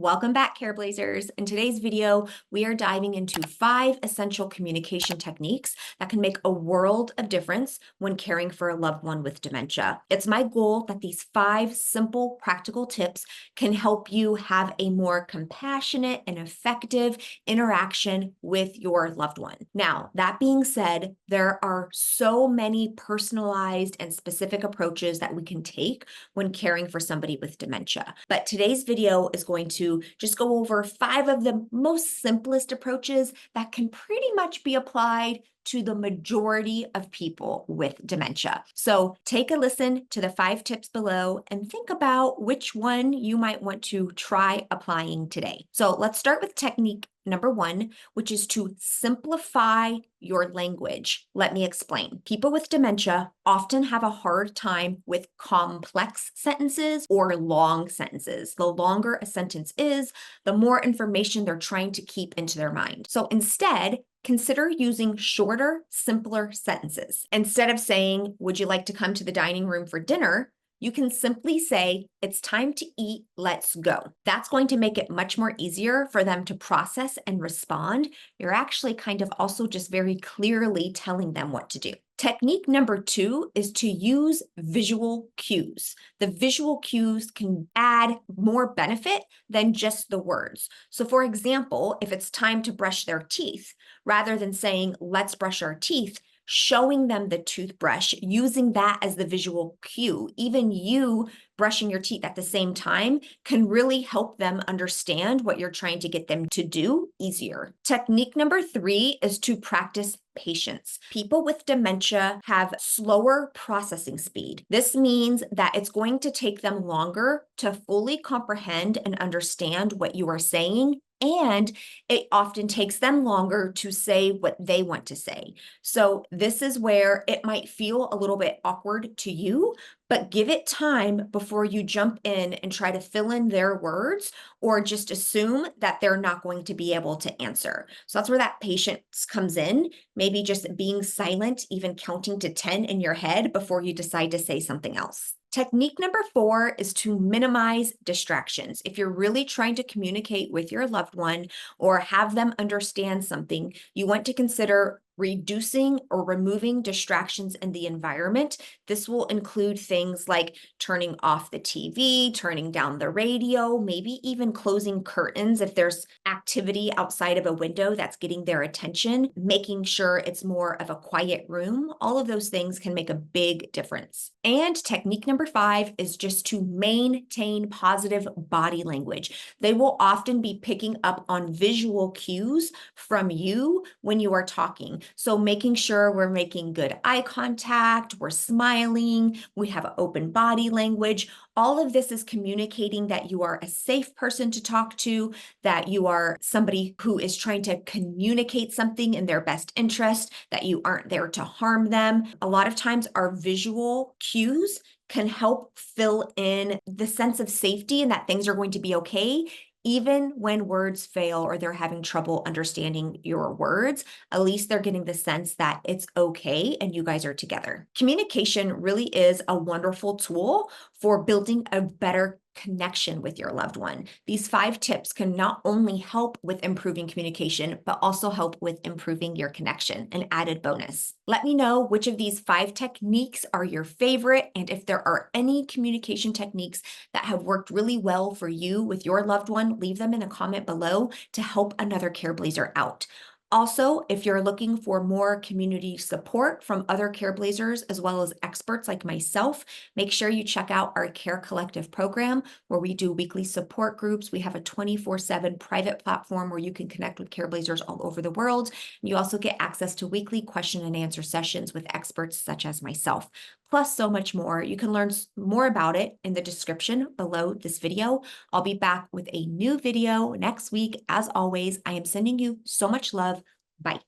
Welcome back, Careblazers. In today's video, we are diving into 5 essential communication techniques that can make a world of difference when caring for a loved one with dementia. It's my goal that these 5 simple, practical tips can help you have a more compassionate and effective interaction with your loved one. Now, that being said, there are so many personalized and specific approaches that we can take when caring for somebody with dementia. But today's video is going to just go over 5 of the most simplest approaches that can pretty much be applied to the majority of people with dementia. So take a listen to the 5 tips below and think about which one you might want to try applying today. So let's start with technique number 1, which is to simplify your language. Let me explain. People with dementia often have a hard time with complex sentences or long sentences. The longer a sentence is, the more information they're trying to keep into their mind. So instead, consider using shorter, simpler sentences. Instead of saying, "Would you like to come to the dining room for dinner?" you can simply say, "It's time to eat, let's go." That's going to make it much more easier for them to process and respond. You're actually kind of also just very clearly telling them what to do. Technique number 2 is to use visual cues. The visual cues can add more benefit than just the words. So for example, if it's time to brush their teeth, rather than saying, "Let's brush our teeth," showing them the toothbrush, using that as the visual cue, even you brushing your teeth at the same time can really help them understand what you're trying to get them to do easier. Technique number 3 is to practice patience. People with dementia have slower processing speed. This means that it's going to take them longer to fully comprehend and understand what you are saying, and it often takes them longer to say what they want to say. So this is where it might feel a little bit awkward to you, but give it time before you jump in and try to fill in their words or just assume that they're not going to be able to answer. So that's where that patience comes in. Maybe just being silent, even counting to 10 in your head before you decide to say something else. Technique number 4 is to minimize distractions. If you're really trying to communicate with your loved one or have them understand something, you want to consider reducing or removing distractions in the environment. This will include things like turning off the TV, turning down the radio, maybe even closing curtains if there's activity outside of a window that's getting their attention, making sure it's more of a quiet room. All of those things can make a big difference. And technique number 5 is just to maintain positive body language. They will often be picking up on visual cues from you when you are talking. So making sure we're making good eye contact, we're smiling, we have an open body language. All of this is communicating that you are a safe person to talk to, that you are somebody who is trying to communicate something in their best interest, that you aren't there to harm them. A lot of times our visual cues can help fill in the sense of safety and that things are going to be okay. Even when words fail or they're having trouble understanding your words, at least they're getting the sense that it's okay and you guys are together. Communication really is a wonderful tool for building a better connection with your loved one. These 5 tips can not only help with improving communication, but also help with improving your connection, an added bonus. Let me know which of these 5 techniques are your favorite, and if there are any communication techniques that have worked really well for you with your loved one, leave them in a comment below to help another Careblazer out. Also, if you're looking for more community support from other Careblazers as well as experts like myself, make sure you check out our Care Collective program where we do weekly support groups. We have a 24/7 private platform where you can connect with Careblazers all over the world. You also get access to weekly question and answer sessions with experts such as myself, plus so much more. You can learn more about it in the description below this video. I'll be back with a new video next week. As always, I am sending you so much love. Bye.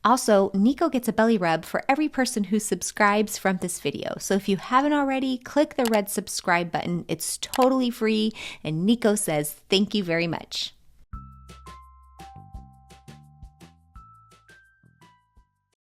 Also, Nico gets a belly rub for every person who subscribes from this video. So if you haven't already, click the red subscribe button. It's totally free, and Nico says thank you very much.